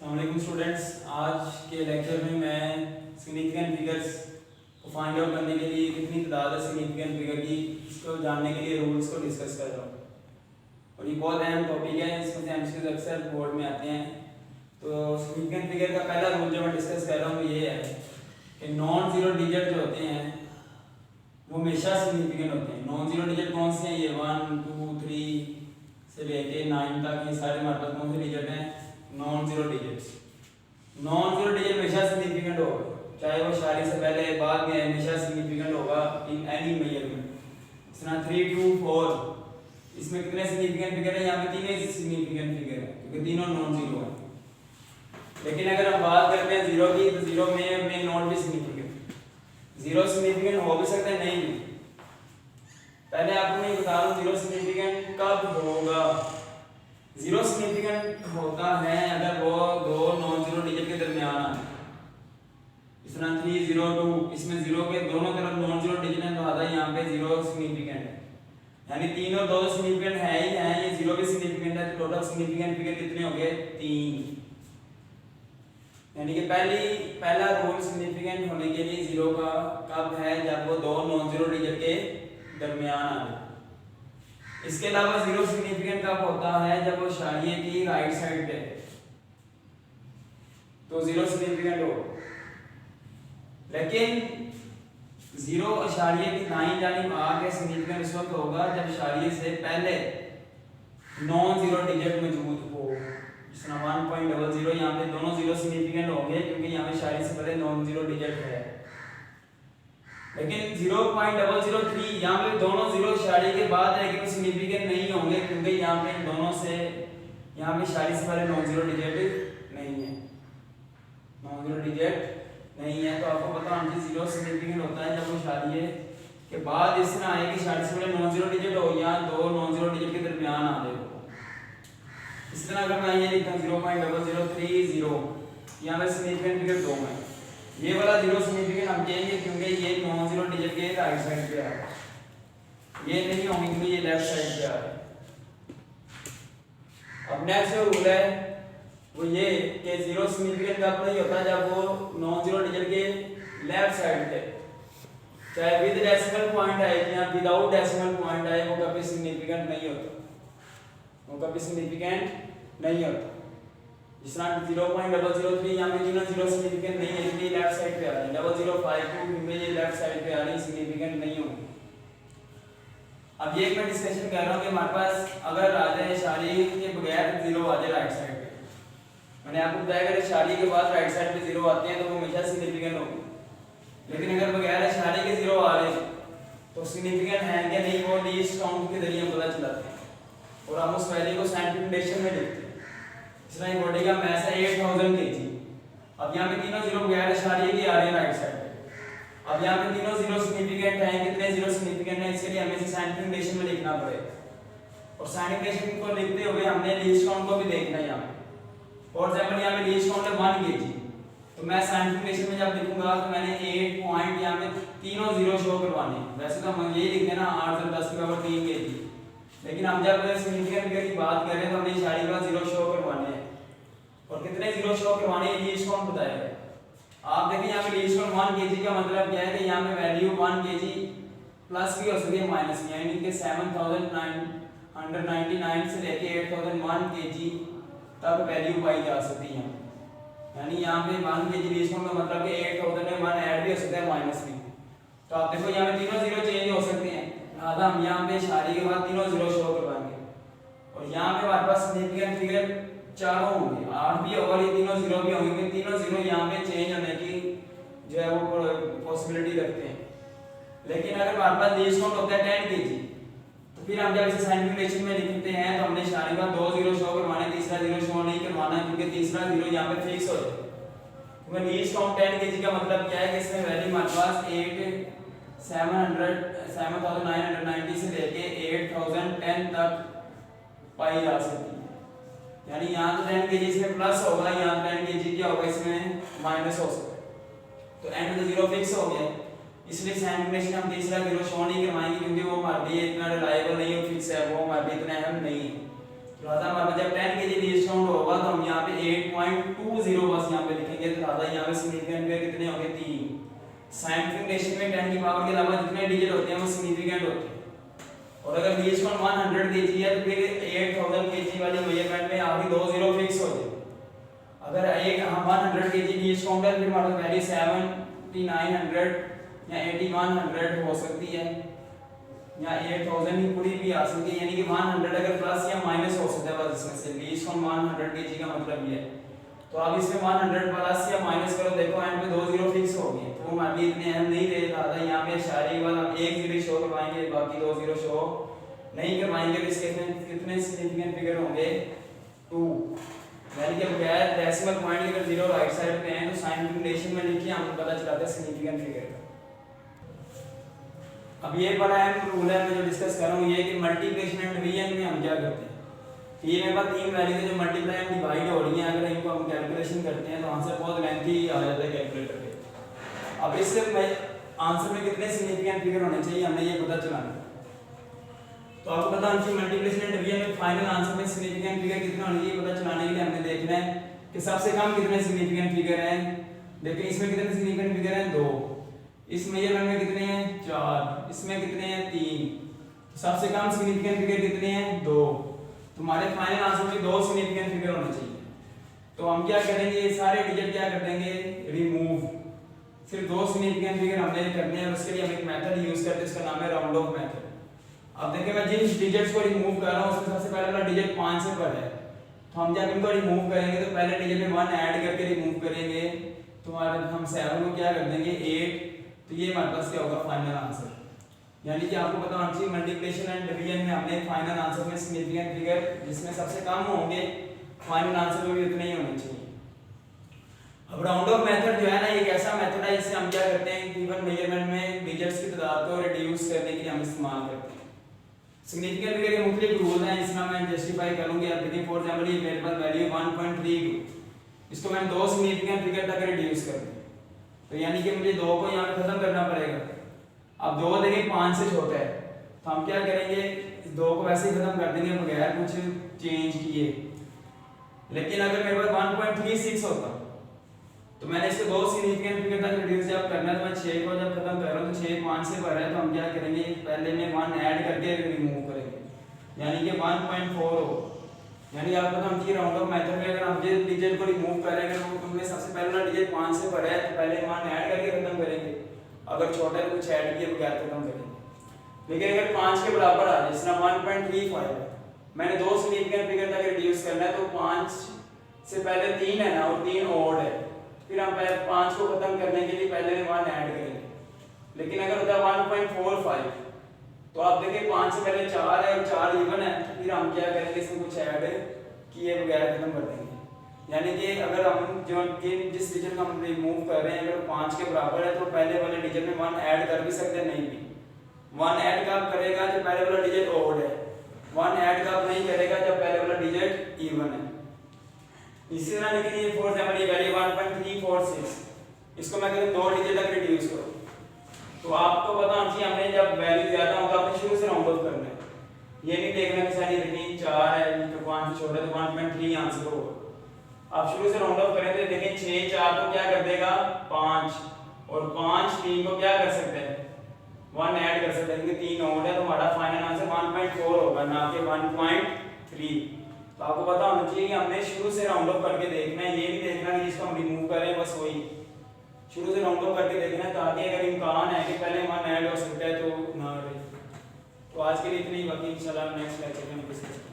अस्सलामुअलैकुम स्टूडेंट्स। आज के लेक्चर में मैं सिग्निफिकेंट फिगर्स को फाइंड आउट करने के लिए कितनी तादाद है सिग्निफिकेंट फिगर की, इसको जानने के लिए रूल्स को डिस्कस कर रहा हूँ। और ये बहुत अहम टॉपिक है, इसमें से एमसीक्यूज अक्सर बोर्ड में आते हैं। तो सिग्निफिकेंट फिगर का पहला रूल जो मैं डिस्कस कर रहा हूँ ये है कि नॉन जीरो डिजिट जो होते हैं वो हमेशा सिग्निफिकेंट होते हैं। नॉन जीरो डिजिट कौन से हैं? ये 1 2 3 से लेके 9 तक ये सारे हमारे पास कौन से डिजिट हैं? Non zero digits. Non zero digit हमेशा सिग्निफिकेंट होगा, चाहे वो शादी से पहले बाद में, हमेशा सिग्निफिकेंट होगा इन एनी मेजरमेंट। इस तरह 3 2 4 इसमें कितने सिग्निफिकेंट फिगर है? यहाँ पे तीन ही सिग्निफिकेंट फिगर है क्योंकि तीनों नॉन जीरो है। लेकिन अगर हम बात करते हैं जीरो की, तो जीरो में नॉट भी सिग्निफिकेंट, जीरो सिग्निफिकेंट हो भी सकता है, नहीं भी। पहले आपको मैं बता दूं जीरो सिग्निफिकेंट कब होगा। जीरो सिग्निफिकेंट होता है अगर वो दो नॉन जीरो डिजिट के दरमियान आए। इस तरह 3 0 2 इसमें जीरो के दोनों तरफ नॉन जीरो डिजिट है, तो आता है यहाँ पे जीरो सिग्निफिकेंट है। यानी तीन और दो सिग्निफिकेंट है ही है, ये जीरो भी सिग्निफिकेंट है, तो टोटल सिग्निफिकेंट फिगर कितने हो गए? 3। यानी कि पहला रूल सिग्निफिकेंट होने के लिए जीरो का कब है? जब वो दो नॉन जीरो डिजिट के दरमियान आ जाए। इसके अलावा जीरो सिग्निफिकेंट कब होता है? जब वो इशारिये की राइट साइड पे, तो जीरो सिग्निफिकेंट हो। लेकिन जीरो इशारिये की दाईं जानिब आके सिग्निफिकेंट उस वक्त होगा जब इशारिये से पहले नॉन जीरो डिजिट मौजूद हो। जिस तरह 1.00 यहाँ पे दोनों जीरो सिग्निफिकेंट होंगे क्योंकि यहाँ पे इशारिये से पहले नॉन जीरो डिजिट है। लेकिन 0.003 यहाँ पे दोनों जीरो इशारे के बाद है लेकिन सिग्निफिकेंट नहीं होंगे क्योंकि यहाँ पे दोनों से यहाँ पे इशारे से पहले नॉन जीरो डिजिट नहीं है, नॉन जीरो डिजिट नहीं है। तो आपको पता होना चाहिए जीरो सिग्निफिकेंट होता है जब वो इशारे के बाद इस तरह आए कि इशारे से पहले नॉन जीरो डिजिट हो या दो नॉन जीरो डिजिट के दरमियान आ जाए। इस तरह अगर मैं ये लिखता हूँ 0.030 यहाँ पे सिग्निफिकेंट फिगर 2 है। ये वाला जीरो सिग्निफिकेंट हम कहेंगे क्योंकि ये नॉन जीरो डिजिट के राइट साइड पे आ रहा है, ये नहीं होंगे क्योंकि ये लेफ्ट साइड पे आ रहा है। अब नेक्स्ट जो रूल है वो ये कि जीरो सिग्निफिकेंट कब नहीं होता? जब वो नॉन जीरो डिजिट के लेफ्ट साइड पे, चाहे विद डेसिमल पॉइंट आए या विदाउट डेसिमल पॉइंट आए, वो कभी सिग्निफिकेंट नहीं होता, वो कभी सिग्निफिकेंट नहीं होता। जिस तरह 0.003 यहाँ पे तीनों जीरो सिग्निफिकेंट नहीं है क्योंकि लेफ्ट साइड पे आ रहे हैं। 0052 क्योंकि ये लेफ्ट साइड पे आ रही है, सिग्निफिकेंट नहीं होंगे। अब ये मैं डिस्कशन कर रहा हूँ कि हमारे पास अगर आ जाए इशारे के बगैर जीरो आ जाए राइट साइड पे, मैंने आपको बताया अगर इशारे के बाद राइट साइड पे जीरो आते हैं तो वो हमेशा सिग्निफिकेंट होंगे। लेकिन अगर बगैर इशारे के जीरो आ रहे हैं तो सिग्निफिकेंट है या नहीं वो लीस्ट काउंट के जरिए पता चलाते हैं और हम उस वैल्यू को साइंटिफिक नोटेशन में लिखते हैं। इसमें बॉडी का मास है 8000 kg। अब यहाँ पे तीनों जीरो बगैर इशारे के आ रहे हैं राइट साइड पे। अब यहाँ पे तीनों जीरो सिग्निफिकेंट हैं, कितने जीरो सिग्निफिकेंट हैं इसके लिए हमें इसे साइंटिफिक नोटेशन में लिखना पड़ेगा। और साइंटिफिक नोटेशन को लिखते हुए हमने लीस्ट काउंट को भी देखना है। यहाँ पे फॉर एग्जांपल यहाँ पे लीस्ट काउंट है 1 kg, तो मैं साइंटिफिक नोटेशन में जब लिखूंगा तो मैंने 8 पॉइंट यहाँ पे तीनों जीरो शो करवाने। वैसे तो हम यही लिखते हैं ना 8 × 10⁻³ kg, लेकिन हम जब सिग्निफिकेंट फिगर की बात कर रहे हैं तो हमने इशारे का जीरो शो करवाने हैं। और कितने जीरो शो करवाने हैं लीस्ट काउंट बताएगा। आप देखिए यहाँ पे लीस्ट काउंट 1 kg का मतलब क्या है कि यहाँ पे वैल्यू 1 kg प्लस भी हो सकती है माइनस भी, यानी कि 7999 से लेके 8001 kg तक वैल्यू पाई जा सकती है। यानी यहाँ पे 1 kg लीस्ट काउंट का मतलब कि 8001 ऐड भी हो सकता है माइनस भी। तो आप देखो यहाँ पे तीनों जीरो चेंज हो सकते हैं, लिहाजा हम यहाँ पे इशारे के बाद तीनों जीरो शो करवाएंगे। और यहाँ पे हमारे पास सिग्निफिकेंट फिगर चारों होंगे, 8 भी होगा, ये तीनों जीरो भी होंगे, तीनों जीरो यहाँ पे चेंज होने की जो है वो पॉसिबिलिटी रखते हैं। लेकिन अगर हमारे पास लीस्ट काउंट होता है 10 kg तो फिर हम जब इसे साइंटिफिक नोटेशन में लिखते हैं तो हमने इशारे का 2 जीरो शो करवाने, तीसरा जीरो शो नहीं करवाना क्योंकि तीसरा जीरो यहाँ पे फिक्स हो जाए। क्योंकि लीस्ट काउंट 10 kg का मतलब क्या है कि इसमें वैल्यू हमारे पास 7990 से लेके 8010 तक पाई जा सकती है। यानी यहाँ तो 10 kg इसमें प्लस होगा, यहाँ 10 kg क्या होगा इसमें माइनस हो सकता है। तो एंड में जीरो फिक्स हो गया, इसलिए साइंटिफिक हम तीसरा जीरो शो नहीं करवाएंगे क्योंकि वो हमारे लिए इतना रिलायबल नहीं है, फिक्स है, वो हमारे लिए इतना अहम नहीं है। लिहाजा हमारे पास जब 10 kg लीस्ट काउंट होगा तो हम यहाँ पे 8.20 बस यहाँ पे लिखेंगे। तो लिहाजा यहाँ पे सिग्निफिकेंट फिगर कितने होंगे 3। साइंटिफिक नोटेशन में 10 की पावर के अलावा जितने डिजिट होते हैं वो सिग्निफिकेंट होते हैं। और अगर लीस्ट काउंट 100 kg है तो फिर 8000 kg वाली मेजरमेंट में आगे 2 जीरो फिक्स हो जाए। अगर एक 100 kg लीस्ट काउंट है फिर हमारे वैल्यू 7900 या 8100 हो सकती है या 8000 की पूरी भी आ सकती है, यानी कि 100 अगर प्लस या माइनस हो सकता है बस इसमें से। लीस्ट काउंट 100 kg का मतलब ये है। तो आप इसमें 100 प्लस या माइनस करो, देखो एंड पे 2 जीरो फिक्स हो गए। तो हम अभी इतने अहम नहीं रहे था, यहाँ पे इशारे के बाद हम एक जीरो शो करवाएंगे, बाकी 2 जीरो शो नहीं करवाएंगे। तो इसके कितने सिग्निफिकेंट फिगर होंगे 2, यानी कि बगैर डेसिमल पॉइंट अगर जीरो राइट साइड पे हैं तो साइंटिफिक नोटेशन में लिखिए, हम पता चलाता है सिग्निफिकेंट फिगर। अब ये बड़ा अहम रूल है मैं जो डिस्कस कर रहा हूँ, ये कि मल्टीप्लिकेशन एंड डिवीजन में हम क्या करते हैं। ये मेरे पास 3 वैल्यू है जो मल्टीप्लाई एंड डिवाइड हो रही हैं, अगर इनको हम कैलकुलेशन करते हैं तो आंसर बहुत लेंथी आ जाता है कैलकुलेटर पे। अब इससे आंसर में कितने सिग्निफिकेंट फिगर होने चाहिए हमने ये पता चलाना। तो आपको पता होना चाहिए मल्टीप्लिकेशन एंड डिवीजन में फाइनल आंसर में सिग्निफिकेंट फिगर कितने होने चाहिए पता चलाने के लिए हमने देखना है कि सबसे कम कितने सिग्निफिकेंट फिगर हैं। देखिए इसमें कितने सिग्निफिकेंट फिगर हैं 2, इस मेजरमेंट में कितने हैं 4, इसमें कितने हैं 3। तो सबसे कम सिग्निफिकेंट फिगर कितने हैं 2। तुम्हारे फाइनल आंसर में 2 सिग्निफिकेंट फिगर होने चाहिए। तो हम क्या करेंगे, ये सारे डिजिट क्या कर देंगे रिमूव, सिर्फ 2 सिग्निफिकेंट फिगर हमने करने हैं। उसके लिए हम एक मेथड यूज करते हैं, इसका नाम है राउंड ऑफ मेथड। अब देखिए मैं जिन डिजिट्स को रिमूव कर रहा हूं उसमें सबसे पहले वाला डिजिट 5 से पर है, तो हम जब इनको रिमूव करेंगे तो पहले डिजिट में 1 ऐड करके रिमूव करेंगे, तो हमारे हम 7 को क्या कर देंगे 8। तो ये हमारे पास क्या होगा फाइनल आंसर। यानी कि आपको पता होना चाहिए मल्टीप्लिकेशन एंड डिवीजन में हमने फाइनल आंसर में सिग्निफिकेंट फिगर जिसमें सबसे कम होंगे फाइनल आंसर में भी उतने ही होने चाहिए। अब राउंड ऑफ मेथड जो है ना, एक ऐसा मेथड है जिससे हम क्या करते हैं गिवन मेजरमेंट में डिजिट्स की तादाद को रिड्यूस करने के लिए हम इस्तेमाल करते हैं। सिग्निफिकेंट फिगर के मुख्तलिफ रूल हैं, इसमें मैं जस्टिफाई करूंगी। आप देखिए फॉर एग्जांपल ये मेरे पास वैल्यू 1.32, इसको मैंने 2 सिग्निफिकेंट फिगर तक रिड्यूस कर दिया, तो यानी कि मुझे 2 को यहाँ पे खत्म करना पड़ेगा। अब 2 देखिए 5 से छोटा है, तो हम क्या करेंगे इस 2 को वैसे ही खत्म कर देंगे बगैर कुछ चेंज किए। लेकिन अगर मेरे पास 1.36 होता तो मैंने इसको 2 सिग्निफिकेंट फिगर तक रिड्यूस जब करना है, तो मैं 6 को जब खत्म कर रहा हूँ तो 6 5 से बढ़ है, तो हम क्या करेंगे पहले में 1 ऐड करके रिमूव करेंगे, यानी कि 1.4 हो। यानी आपको तो हम चाहिए राउंड ऑफ मेथड में अगर हम ये डिजिट को रिमूव करेंगे तो उनमें सबसे पहले वाला डिजिट 5 से बढ़ है तो पहले 1 ऐड करके खत्म करेंगे, अगर छोटा है तो कुछ ऐड किए बगैर खत्म करेंगे। लेकिन अगर 5 के बराबर आ जाए, जिसना 1.35 मैंने 2 सिग्निफिकेंट फिगर तक रिड्यूस करना है, तो 5 से पहले 3 है ना और 3 ऑड है, फिर हम पहले 5 को खत्म करने के लिए पहले 1 ऐड करेंगे। लेकिन अगर होता है 1.45 तो आप देखिए 5 से पहले 4 है और 4 इवन है, तो फिर हम क्या करेंगे इसमें कुछ ऐड किए बगैर खत्म कर देंगे। यानी कि अगर हम जो जिस डिजिट को हम रिमूव कर रहे हैं अगर 5 के बराबर है तो पहले वाले डिजिट में 1 ऐड कर भी सकते हैं, नहीं भी 1 ऐड कब करेगा जब पहले वाला डिजिट ऑड है, 1 ऐड कब नहीं करेगा जब पहले वाला डिजिट इवन है। इसी तरह लेकिन ये फॉर एग्जांपल ये वैल्यू 1.346, इसको मैं कहता हूं 2 डिजिट तक रिड्यूस करो, तो आपको पता होना चाहिए हमने जब वैल्यू ज्यादा होगा आपने शुरू से राउंड ऑफ करना है, ये नहीं देखना कि सारी देखिए 4 है तो 5 से छोटा है तो 1.3 आंसर होगा। आप शुरू से राउंड ऑफ करें तो देखिए 6 4 को क्या कर देगा 5 और 5 3 को क्या कर सकते हैं 1 ऐड कर सकते हैं, क्योंकि 3 और है तो हमारा फाइनल आंसर 1.4 होगा ना कि 1.3। तो आपको पता होना चाहिए कि हमने शुरू से राउंड ऑफ करके देखना है, ये नहीं देखना कि जिसको हम रिमूव करें बस वही, शुरू से राउंड ऑफ करके देखना है ताकि अगर इम्कान है कि पहले 1 ऐड हो सकता है तो ना रहे। तो आज के लिए इतनी, बाकी इंशाल्लाह नेक्स्ट लेक्चर में डिस्कस